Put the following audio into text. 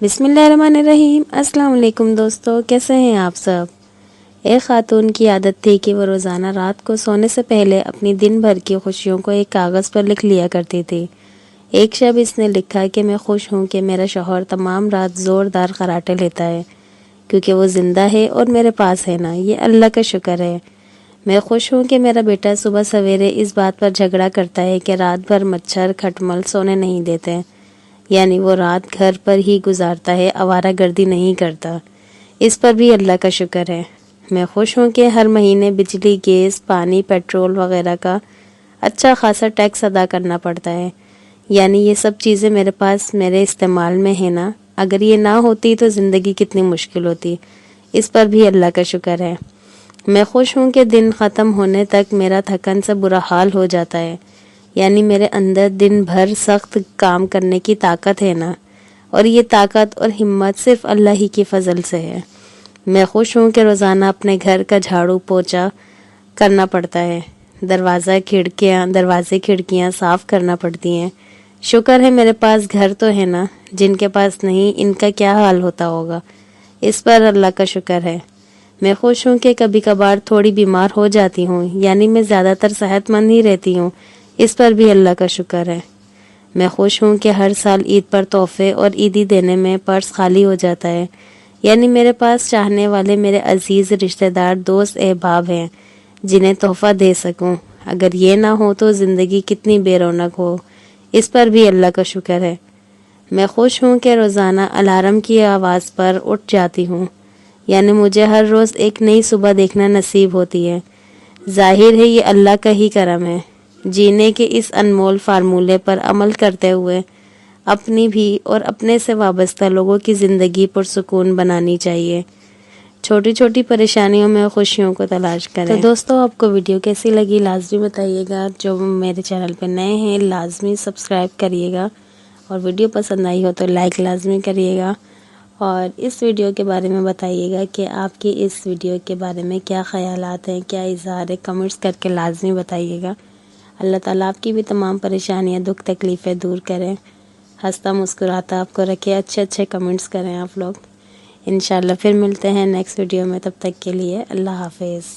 بسم اللہ الرحمن الرحیم۔ السلام علیکم دوستو، کیسے ہیں آپ سب؟ ایک خاتون کی عادت تھی کہ وہ روزانہ رات کو سونے سے پہلے اپنی دن بھر کی خوشیوں کو ایک کاغذ پر لکھ لیا کرتی تھی۔ ایک شب اس نے لکھا کہ میں خوش ہوں کہ میرا شوہر تمام رات زوردار خراٹے لیتا ہے کیونکہ وہ زندہ ہے اور میرے پاس ہے نا، یہ اللہ کا شکر ہے۔ میں خوش ہوں کہ میرا بیٹا صبح سویرے اس بات پر جھگڑا کرتا ہے کہ رات بھر مچھر کھٹمل سونے نہیں دیتے، یعنی وہ رات گھر پر ہی گزارتا ہے، آوارہ گردی نہیں کرتا۔ اس پر بھی اللہ کا شکر ہے۔ میں خوش ہوں کہ ہر مہینے بجلی، گیس، پانی، پیٹرول وغیرہ کا اچھا خاصا ٹیکس ادا کرنا پڑتا ہے، یعنی یہ سب چیزیں میرے پاس میرے استعمال میں ہیں نا۔ اگر یہ نہ ہوتی تو زندگی کتنی مشکل ہوتی، اس پر بھی اللہ کا شکر ہے۔ میں خوش ہوں کہ دن ختم ہونے تک میرا تھکن سے برا حال ہو جاتا ہے، یعنی میرے اندر دن بھر سخت کام کرنے کی طاقت ہے نا، اور یہ طاقت اور ہمت صرف اللہ ہی کی فضل سے ہے۔ میں خوش ہوں کہ روزانہ اپنے گھر کا جھاڑو پوچھا کرنا پڑتا ہے، دروازے کھڑکیاں صاف کرنا پڑتی ہیں۔ شکر ہے میرے پاس گھر تو ہے نا، جن کے پاس نہیں ان کا کیا حال ہوتا ہوگا، اس پر اللہ کا شکر ہے۔ میں خوش ہوں کہ کبھی کبھار تھوڑی بیمار ہو جاتی ہوں، یعنی میں زیادہ تر صحت مند ہی رہتی ہوں، اس پر بھی اللہ کا شکر ہے۔ میں خوش ہوں کہ ہر سال عید پر تحفے اور عیدی دینے میں پرس خالی ہو جاتا ہے، یعنی میرے پاس چاہنے والے میرے عزیز رشتہ دار، دوست احباب ہیں جنہیں تحفہ دے سکوں۔ اگر یہ نہ ہو تو زندگی کتنی بے رونق ہو، اس پر بھی اللہ کا شکر ہے۔ میں خوش ہوں کہ روزانہ الارم کی آواز پر اٹھ جاتی ہوں، یعنی مجھے ہر روز ایک نئی صبح دیکھنا نصیب ہوتی ہے۔ ظاہر ہے یہ اللہ کا ہی کرم ہے۔ جینے کے اس انمول فارمولے پر عمل کرتے ہوئے اپنی بھی اور اپنے سے وابستہ لوگوں کی زندگی پرسکون بنانی چاہیے۔ چھوٹی چھوٹی پریشانیوں میں خوشیوں کو تلاش کریں۔ تو دوستو، آپ کو ویڈیو کیسی لگی لازمی بتائیے گا۔ جو میرے چینل پہ نئے ہیں لازمی سبسکرائب کریے گا، اور ویڈیو پسند آئی ہو تو لائک لازمی کریے گا، اور اس ویڈیو کے بارے میں بتائیے گا کہ آپ کی اس ویڈیو کے بارے میں کیا خیالات ہیں، کیا اظہار ہے، کمنٹس کر کے لازمی بتائیے گا۔ اللہ تعالیٰ آپ کی بھی تمام پریشانیاں، دکھ تکلیفیں دور کریں، ہنستا مسکراتا آپ کو رکھے، اچھے کمنٹس کریں آپ لوگ۔ انشاءاللہ پھر ملتے ہیں نیکسٹ ویڈیو میں، تب تک کے لیے اللہ حافظ۔